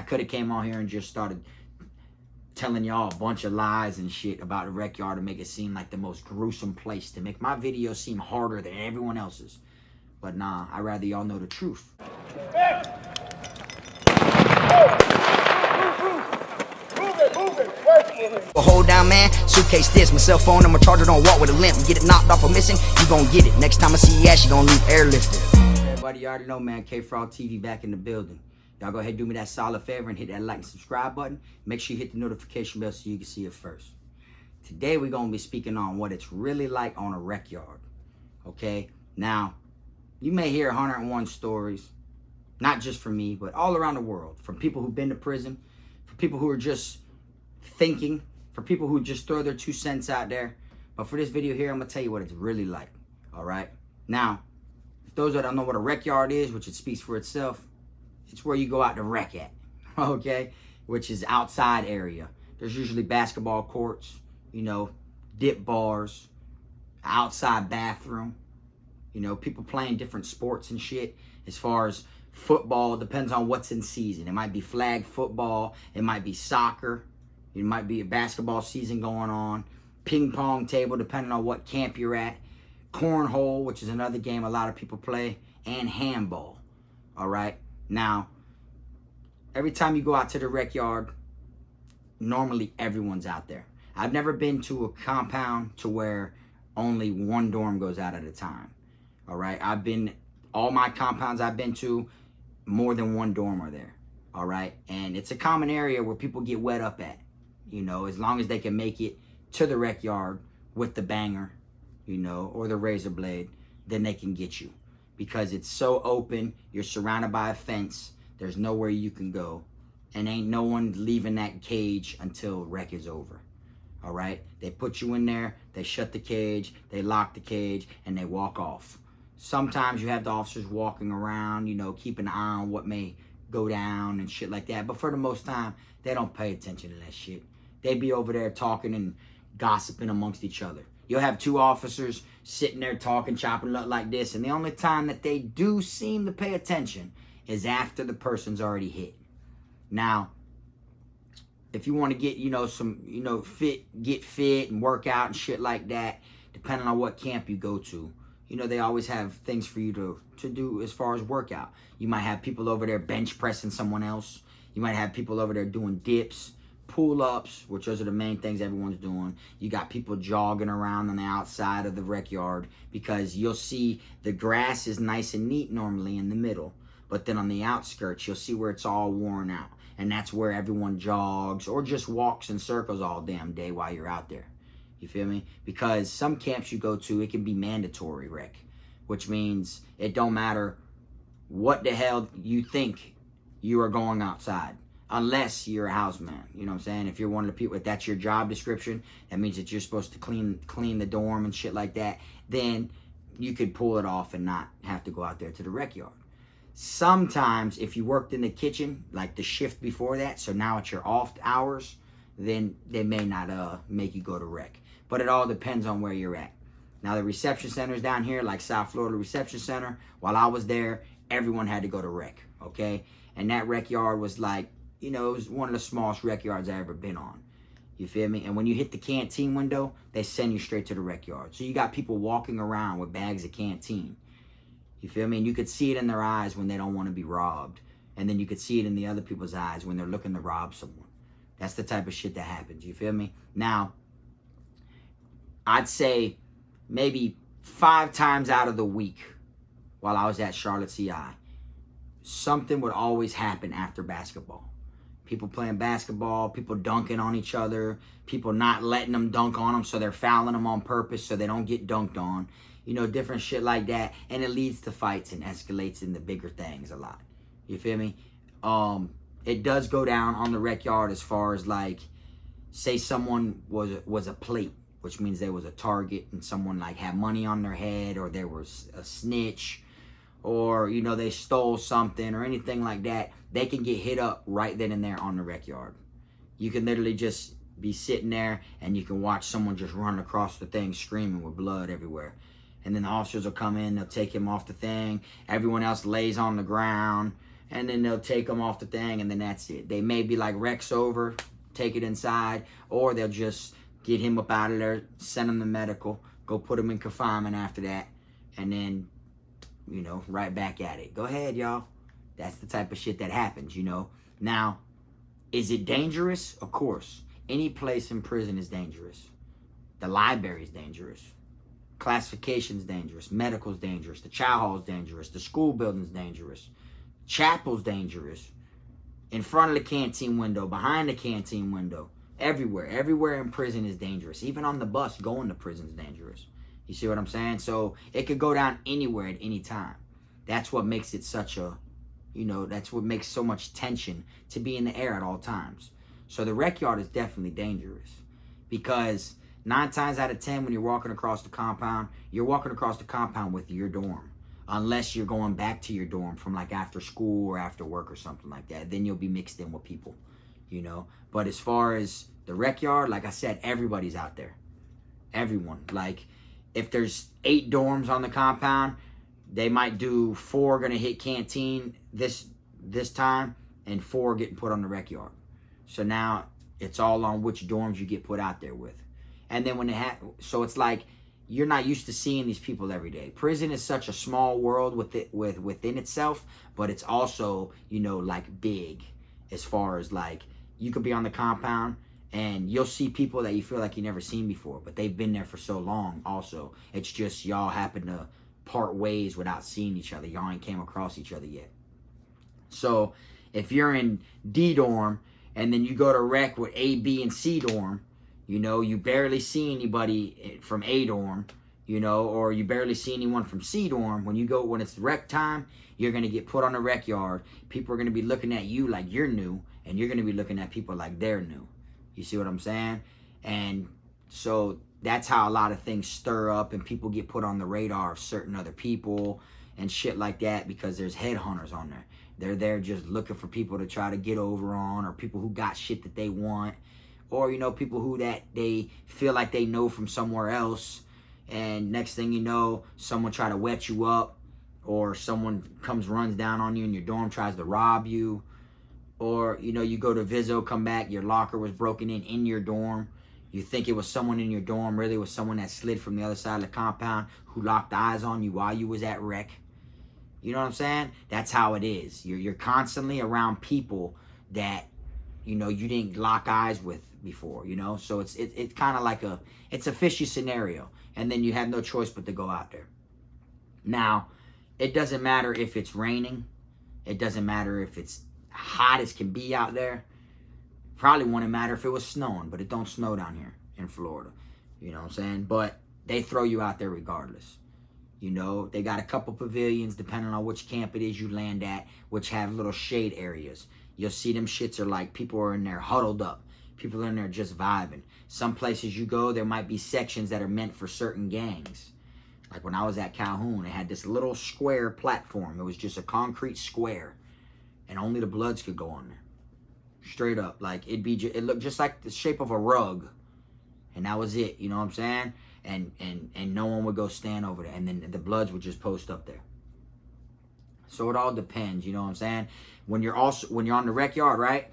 could have came on here and just started telling y'all a bunch of lies and shit about the rec yard to make it seem like the most gruesome place, to make my video seem harder than everyone else's. But nah, I'd rather y'all know the truth. Well, hold down, man. Suitcase this, my cell phone and my charger don't walk with a limp. Get it knocked off or missing, you gon' get it. Next time I see your ass, you gon' leave airlifted. Everybody, you already know, man. Kfrogtv back in the building. Y'all go ahead and do me that solid favor and hit that like and subscribe button. Make sure you hit the notification bell so you can see it first. Today, we're going to be speaking on what it's really like on a rec yard. Okay? Now, you may hear 101 stories, not just from me, but all around the world, from people who've been to prison, for people who are just thinking, for people who just throw their 2 cents out there. But for this video here, I'm going to tell you what it's really like. All right? Now, if those that don't know what a rec yard is, which it speaks for itself, it's where you go out to rec at, okay? Which is outside area. There's usually basketball courts, you know, dip bars, outside bathroom, you know, people playing different sports and shit. As far as football, depends on what's in season. It might be flag football, it might be soccer, it might be a basketball season going on, ping pong table, depending on what camp you're at, cornhole, which is another game a lot of people play, and handball, all right? Now, every time you go out to the rec yard, normally everyone's out there. I've never been to a compound to where only one dorm goes out at a time. All right, all my compounds I've been to, more than one dorm are there. All right, and it's a common area where people get wet up at, you know, as long as they can make it to the rec yard with the banger, you know, or the razor blade, then they can get you. Because it's so open, you're surrounded by a fence, there's nowhere you can go, and ain't no one leaving that cage until rec is over. All right? They put you in there, they shut the cage, they lock the cage, and they walk off. Sometimes you have the officers walking around, you know, keeping an eye on what may go down and shit like that. But for the most time, they don't pay attention to that shit. They be over there talking and gossiping amongst each other. You'll have 2 officers sitting there talking, chopping it up like this, and the only time that they do seem to pay attention is after the person's already hit. Now, if you want to get, you know, some, you know, get fit and work out and shit like that, depending on what camp you go to, you know, they always have things for you to do as far as workout. You might have people over there bench pressing someone else. You might have people over there doing dips, pull-ups, which those are the main things everyone's doing. You got people jogging around on the outside of the rec yard, because you'll see the grass is nice and neat normally in the middle, but then on the outskirts you'll see where it's all worn out, and that's where everyone jogs or just walks in circles all damn day while you're out there. You feel me? Because some camps you go to, it can be mandatory rec, which means it don't matter what the hell you think you are going outside, unless you're a houseman. You know what I'm saying? If you're one of the people, if that's your job description, that means that you're supposed to clean the dorm and shit like that, then you could pull it off and not have to go out there to the rec yard. Sometimes if you worked in the kitchen, like the shift before that, so now it's your off hours, then they may not make you go to rec. But it all depends on where you're at. Now, the reception centers down here, like South Florida Reception Center, while I was there, everyone had to go to rec, okay? And that rec yard was like, you know, it was one of the smallest rec yards I ever been on. You feel me? And when you hit the canteen window, they send you straight to the rec yard. So you got people walking around with bags of canteen. You feel me? And you could see it in their eyes when they don't want to be robbed. And then you could see it in the other people's eyes when they're looking to rob someone. That's the type of shit that happens. You feel me? Now, I'd say maybe 5 times out of the week while I was at Charlotte CI, something would always happen after basketball. People playing basketball, people dunking on each other, people not letting them dunk on them, so they're fouling them on purpose so they don't get dunked on. You know, different shit like that. And it leads to fights and escalates into bigger things a lot. You feel me? It does go down on the rec yard as far as, like, say someone was a plate, which means there was a target and someone like had money on their head, or there was a snitch, or, you know, they stole something or anything like that. They can get hit up right then and there on the rec yard. You can literally just be sitting there and you can watch someone just run across the thing screaming with blood everywhere. And then the officers will come in, they'll take him off the thing. Everyone else lays on the ground. and then they'll take them off the thing, and then that's it. They may be like, wreck's over, take it inside, or they'll just get him up out of there, send him to medical, go put him in confinement after that, and then, you know, right back at it. Go ahead, y'all. That's the type of shit that happens, you know. Now, is it dangerous? Of course. Any place in prison is dangerous. The library is dangerous. Classification's dangerous. Medical's dangerous. The chow hall's dangerous. The school building's dangerous. Chapel's dangerous. In front of the canteen window, behind the canteen window, everywhere. Everywhere in prison is dangerous. Even on the bus, going to prison is dangerous. You see what I'm saying? So it could go down anywhere at any time. That's what makes it such a, you know, that's what makes so much tension to be in the air at all times. So the rec yard is definitely dangerous, because 9 times out of 10 when you're walking across the compound, you're walking across the compound with your dorm. Unless you're going back to your dorm from like after school or after work or something like that. Then you'll be mixed in with people, you know. But as far as the rec yard, like I said, everybody's out there. Everyone. Like, if there's 8 dorms on the compound, they might do 4 gonna hit canteen this time, and 4 getting put on the rec yard. So now it's all on which dorms you get put out there with. And then when so it's like, you're not used to seeing these people every day. Prison is such a small world within itself, but it's also, you know, like big as far as like, you could be on the compound and you'll see people that you feel like you never seen before, but they've been there for so long also. It's just y'all happen to part ways without seeing each other. Y'all ain't came across each other yet. So if you're in D dorm and then you go to rec with A, B, and C dorm, you know, you barely see anybody from A dorm, you know, or you barely see anyone from C dorm. When it's rec time, you're going to get put on the rec yard. People are going to be looking at you like you're new, and you're going to be looking at people like they're new. You see what I'm saying? And so that's how a lot of things stir up, and people get put on the radar of certain other people and shit like that, because there's headhunters on there. They're there just looking for people to try to get over on, or people who got shit that they want. Or, you know, people who that they feel like they know from somewhere else. And next thing you know, someone try to wet you up. Or someone runs down on you in your dorm, tries to rob you. Or, you know, you go to Vizzo, come back, your locker was broken in your dorm. You think it was someone in your dorm. Really, it was someone that slid from the other side of the compound who locked eyes on you while you was at rec. You know what I'm saying? That's how it is. You're constantly around people that, you know, you didn't lock eyes with before, you know. So it's kind of like it's a fishy scenario, and then you have no choice but to go out there. Now, it doesn't matter if it's raining, it doesn't matter if it's hot as can be out there. Probably wouldn't matter if it was snowing, but it don't snow down here in Florida, you know what I'm saying? But they throw you out there regardless. You know, they got a couple pavilions depending on which camp it is you land at, which have little shade areas. You'll see them shits are like, people are in there huddled up. People are in there just vibing. Some places you go, there might be sections that are meant for certain gangs. Like when I was at Calhoun, they had this little square platform. It was just a concrete square. And only the Bloods could go on there. Straight up. Like, it looked just like the shape of a rug. And that was it, you know what I'm saying? And no one would go stand over there. And then the Bloods would just post up there. So it all depends, you know what I'm saying? When you're on the rec yard, right?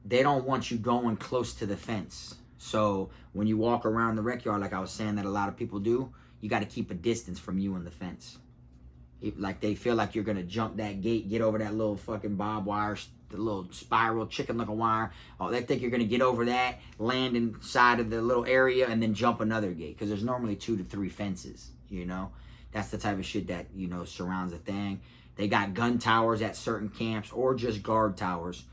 They don't want you going close to the fence. So when you walk around the rec yard, like I was saying that a lot of people do, you got to keep a distance from you and the fence. Like they feel like you're going to jump that gate, get over that little fucking barbed wire, the little spiral chicken looking wire. Oh, they think you're going to get over that, land inside of the little area, and then jump another gate. Because there's normally 2 to 3 fences, you know. That's the type of shit that, you know, surrounds the thing. They got gun towers at certain camps, or just guard towers.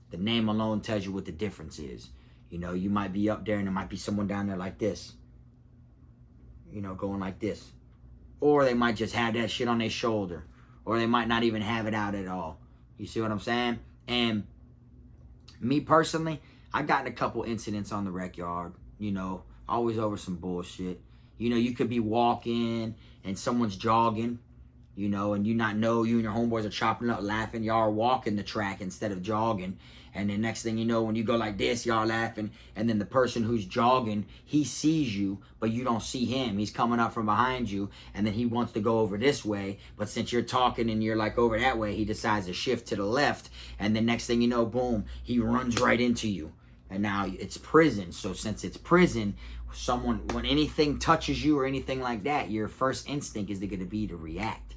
The name alone tells you what the difference is. You know, you might be up there and there might be someone down there like this. You know, going like this. Or they might just have that shit on their shoulder. Or they might not even have it out at all. You see what I'm saying? And me personally, I got in a couple incidents on the rec yard. You know, always over some bullshit. You know, you could be walking and someone's jogging. you know, and you not know you and your homeboys are chopping up, laughing. Y'all are walking the track instead of jogging. And then next thing you know, when you go like this, y'all laughing. And then the person who's jogging, he sees you, but you don't see him. He's coming up from behind you, and then he wants to go over this way. But since you're talking and you're like over that way, he decides to shift to the left. And then next thing you know, boom, he runs right into you. And now it's prison. So since it's prison, when anything touches you or anything like that, your first instinct is going to be to react.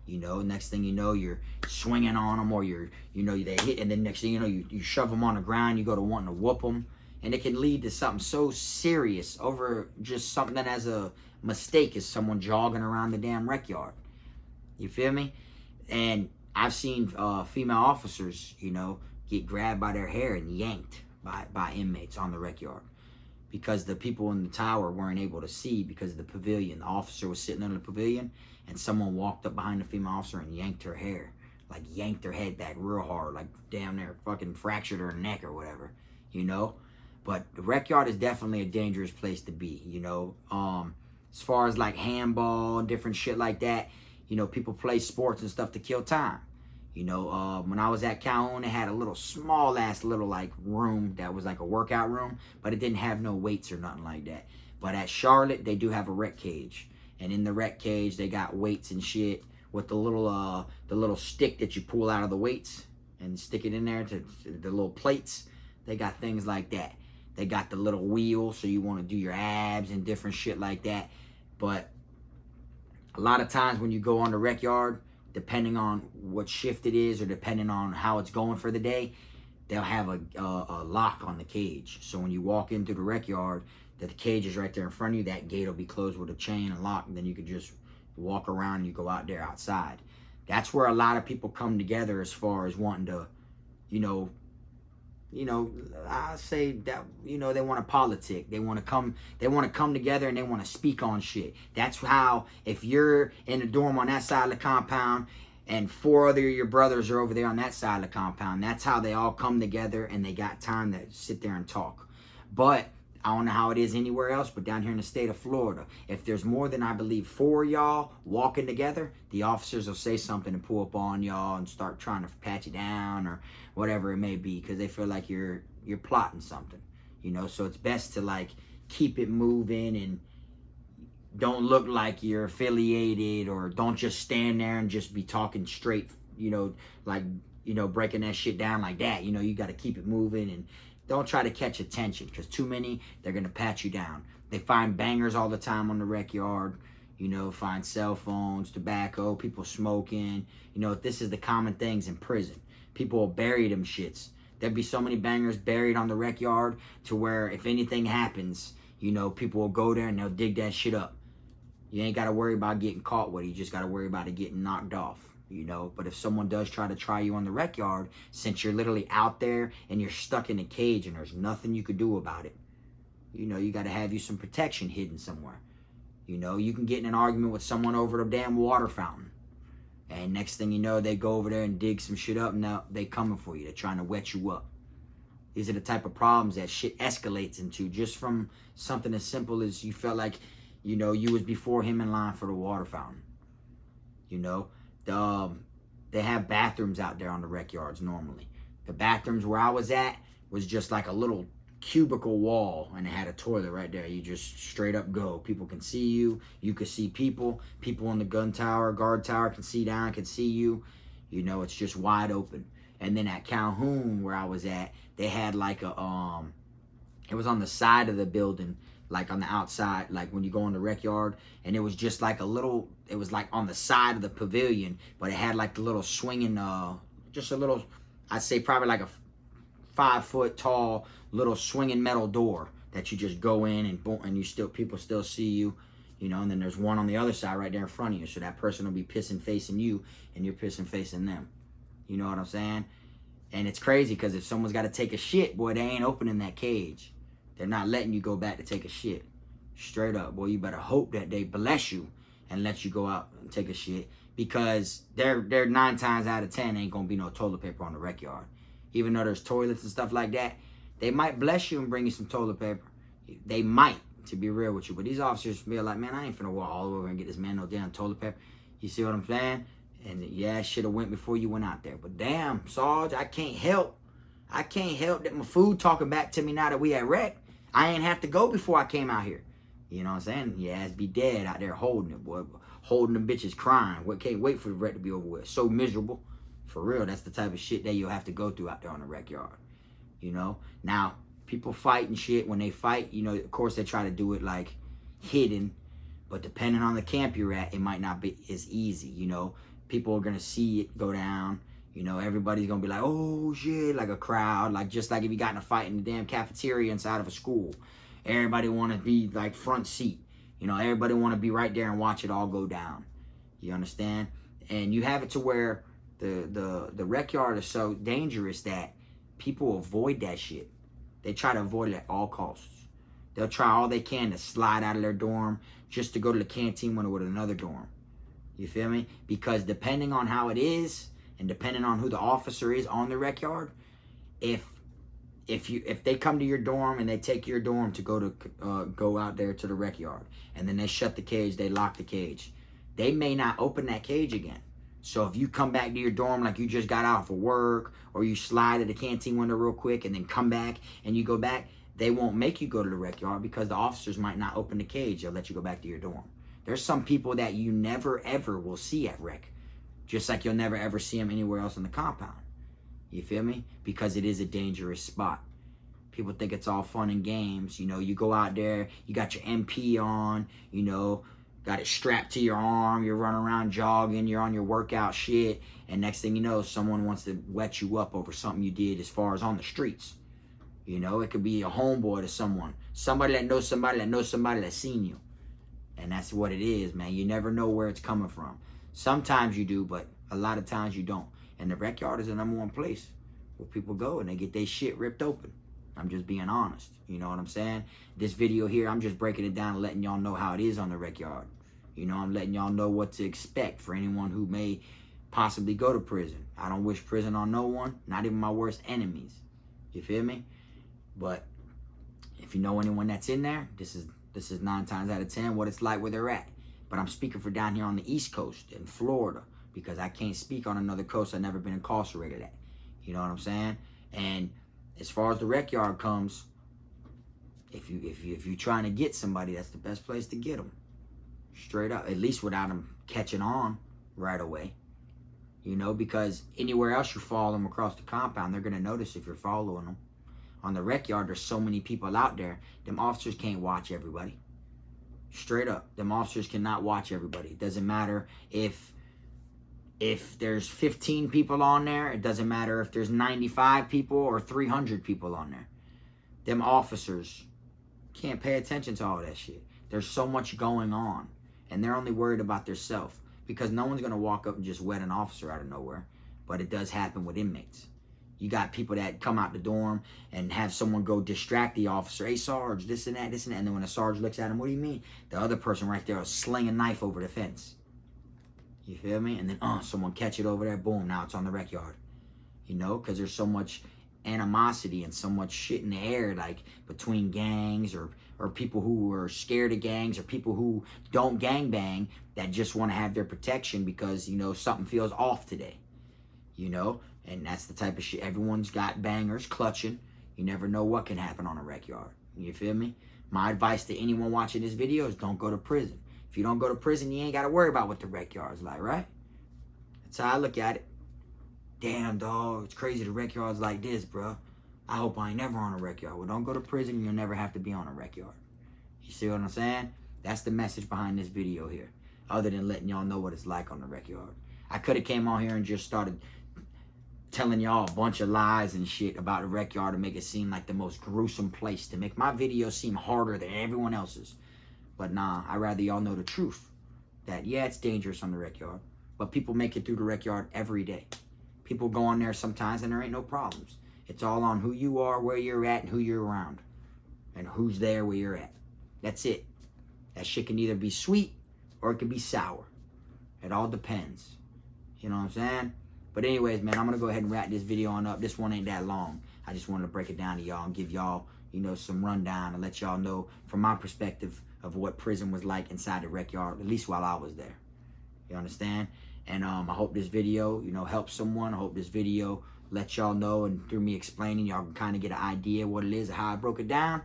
You know, next thing you know, you're swinging on them, or they hit, and then next thing you know, you shove them on the ground, you go to wanting to whoop them, and it can lead to something so serious over just something that as a mistake as someone jogging around the damn rec yard. You feel me? And I've seen female officers, you know, get grabbed by their hair and yanked by inmates on the rec yard, because the people in the tower weren't able to see because of the pavilion. The officer was sitting under the pavilion, and someone walked up behind the female officer and yanked her hair. Like, yanked her head back real hard, like damn near fucking fractured her neck or whatever, you know? But the rec yard is definitely a dangerous place to be, you know? As far as like handball and different shit like that, you know, people play sports and stuff to kill time. You know, when I was at Calhoun, it had a little small ass little like room that was like a workout room, but it didn't have no weights or nothing like that. But at Charlotte, they do have a rec cage, and in the rec cage, they got weights and shit with the little stick that you pull out of the weights and stick it in there to the little plates. They got things like that. They got the little wheel, so you want to do your abs and different shit like that. But a lot of times when you go on the rec yard, depending on what shift it is or depending on how it's going for the day, they'll have a lock on the cage. So when you walk into the rec yard, the cage is right there in front of you. That gate will be closed with a chain and lock, and then you can just walk around and you go out there outside. That's where a lot of people come together as far as wanting to, you know, I say that, you know, they want to politic. They want to come together and they want to speak on shit. That's how, if you're in a dorm on that side of the compound and 4 other of your brothers are over there on that side of the compound, that's how they all come together and they got time to sit there and talk. But I don't know how it is anywhere else, but down here in the state of Florida, if there's more than, I believe, 4 of y'all walking together, the officers will say something and pull up on y'all and start trying to pat you down or whatever it may be, because they feel like you're plotting something, you know. So it's best to like keep it moving and don't look like you're affiliated, or don't just stand there and just be talking straight, you know, like, you know, breaking that shit down like that. You know, you got to keep it moving and don't try to catch attention, because too many, they're going to pat you down. They find bangers all the time on the rec yard, you know, find cell phones, tobacco, people smoking. You know, this is the common things in prison. People will bury them shits. There'd be so many bangers buried on the rec yard to where if anything happens, you know, people will go there and they'll dig that shit up. You ain't got to worry about getting caught with it. You just got to worry about it getting knocked off. You know, but if someone does try to try you on the rec yard, since you're literally out there and you're stuck in a cage and there's nothing you could do about it, you know, you got to have you some protection hidden somewhere. You know, you can get in an argument with someone over the damn water fountain, and next thing you know, they go over there and dig some shit up, and now they coming for you. They're trying to wet you up. These are the type of problems that shit escalates into just from something as simple as you felt like, you know, you was before him in line for the water fountain. You know, they have bathrooms out there on the rec yards normally. The bathrooms where I was at was just like a little cubicle wall, and it had a toilet right there. You just straight up go. People can see you. You can see people. People in the guard tower can see down, can see you. You know, it's just wide open. And then at Calhoun, where I was at, they had like a, it was on the side of the building, like on the outside, like when you go in the rec yard, and it was just like a little, it was like on the side of the pavilion, but it had like the little swinging, just a little, I'd say probably like a 5 foot tall little swinging metal door that you just go in and boom, and you still, people still see you, you know. And then there's one on the other side right there in front of you, so that person will be pissing facing you and you're pissing facing them. You know what I'm saying? And it's crazy because if someone's got to take a shit, boy, they ain't opening that cage. They're not letting you go back to take a shit. Straight up, boy, you better hope that they bless you and let you go out and take a shit, because they're 9 times out of 10 ain't gonna be no toilet paper on the rec yard. Even though there's toilets and stuff like that, they might bless you and bring you some toilet paper. They might, to be real with you. But these officers feel like, man, I ain't finna walk all over and get this man no damn toilet paper. You see what I'm saying? And yeah, should have went before you went out there. But damn, Sarge, I can't help that my food talking back to me now that we at rec. I ain't have to go before I came out here. You know what I'm saying? Your ass be dead out there holding it, boy. Holding them bitches crying. What, can't wait for the rec to be over with. So miserable. For real, that's the type of shit that you'll have to go through out there on the rec yard. You know? Now, people fight and shit. When they fight, you know, of course they try to do it like hidden. But depending on the camp you're at, it might not be as easy, you know? People are gonna see it go down. You know, everybody's gonna be like, oh shit, like a crowd. Like, just like if you got in a fight in the damn cafeteria inside of a school. Everybody wanna be like front seat. You know, everybody wanna be right there and watch it all go down. You understand? And you have it to where the rec yard is so dangerous that people avoid that shit. They try to avoid it at all costs. They'll try all they can to slide out of their dorm just to go to the canteen window with another dorm. You feel me? Because depending on how it is, and depending on who the officer is on the rec yard, if they come to your dorm and they take your dorm to go out there to the rec yard, and then they shut the cage, they lock the cage, they may not open that cage again. So if you come back to your dorm like you just got out for work, or you slide at the canteen window real quick and then come back and you go back, they won't make you go to the rec yard because the officers might not open the cage. They'll let you go back to your dorm. There's some people that you never ever will see at rec. Just like you'll never ever see them anywhere else in the compound. You feel me? Because it is a dangerous spot. People think it's all fun and games. You know, you go out there, you got your MP on, you know, got it strapped to your arm, you're running around jogging, you're on your workout shit, and next thing you know, someone wants to wet you up over something you did as far as on the streets. You know, it could be a homeboy to someone. Somebody that knows somebody that knows somebody that's seen you. And that's what it is, man. You never know where it's coming from. Sometimes you do, but a lot of times you don't. And the rec yard is the #1 place where people go and they get their shit ripped open. I'm just being honest. You know what I'm saying? This video here, I'm just breaking it down and letting y'all know how it is on the rec yard. You know, I'm letting y'all know what to expect for anyone who may possibly go to prison. I don't wish prison on no one, not even my worst enemies. You feel me? But if you know anyone that's in there, this is 9 times out of 10 what it's like where they're at. But I'm speaking for down here on the East Coast in Florida, because I can't speak on another coast I've never been incarcerated at. You know what I'm saying? And as far as the rec yard comes, if you're trying to get somebody, that's the best place to get them. Straight up, at least without them catching on right away. You know, because anywhere else you follow them across the compound, they're gonna notice if you're following them. On the rec yard, there's so many people out there, them officers can't watch everybody. Straight up, them officers cannot watch everybody. It doesn't matter if there's 15 people on there. It doesn't matter if there's 95 people or 300 people on there. Them officers can't pay attention to all that shit. There's so much going on, and they're only worried about themselves, because no one's gonna walk up and just wet an officer out of nowhere. But it does happen with inmates. You got people that come out the dorm and have someone go distract the officer. Hey, Sarge, this and that, this and that. And then when the Sarge looks at him, what do you mean? The other person right there will sling a knife over the fence. You feel me? And then, someone catch it over there. Boom, now it's on the rec yard. You know, because there's so much animosity and so much shit in the air, like between gangs or people who are scared of gangs, or people who don't gangbang that just want to have their protection because, you know, something feels off today. You know? And that's the type of shit. Everyone's got bangers clutching. You never know what can happen on a rec yard. You feel me? My advice to anyone watching this video is don't go to prison. If you don't go to prison, you ain't got to worry about what the rec yard's like, right? That's how I look at it. Damn, dog, it's crazy the rec yard's like this, bro. I hope I ain't never on a rec yard. Well, don't go to prison. You'll never have to be on a rec yard. You see what I'm saying? That's the message behind this video here. Other than letting y'all know what it's like on the rec yard. I could have came on here and just started telling y'all a bunch of lies and shit about the rec yard to make it seem like the most gruesome place, to make my video seem harder than everyone else's. But nah, I'd rather y'all know the truth. That, yeah, it's dangerous on the rec yard, but people make it through the rec yard every day. People go on there sometimes and there ain't no problems. It's all on who you are, where you're at, and who you're around. And who's there where you're at. That's it. That shit can either be sweet or it can be sour. It all depends. You know what I'm saying? But anyways, man, I'm going to go ahead and wrap this video on up. This one ain't that long. I just wanted to break it down to y'all and give y'all, you know, some rundown and let y'all know from my perspective of what prison was like inside the rec yard, at least while I was there. You understand? And I hope this video, helps someone. I hope this video lets y'all know, and through me explaining, y'all can kind of get an idea what it is and how I broke it down.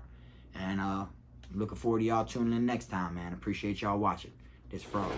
And I'm looking forward to y'all tuning in next time, man. Appreciate y'all watching. This Frog.